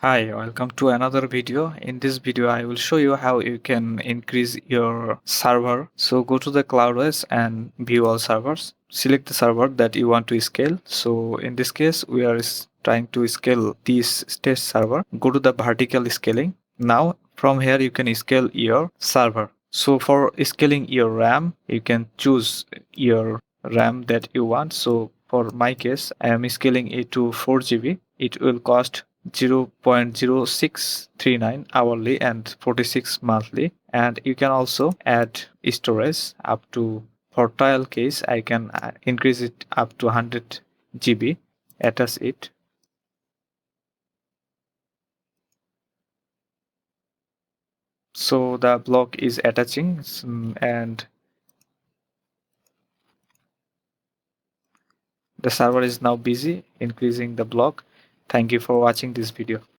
Hi, welcome to another video. In this video, I will show you how you can increase your server. So go to the Cloudways and view all servers. Select the server that you want to scale. So in this case, we are trying to scale this test server. Go to the vertical scaling. Now from here, you can scale your server. So for scaling your RAM, you can choose your RAM that you want. So for my case, I am scaling it to 4 GB. It will cost 0.0639 hourly and 46 monthly, and you can also add storage up to, for trial case I can increase it up to 100 GB, attach it. So the block is attaching, and the server is now busy increasing the block. Thank you for watching this video.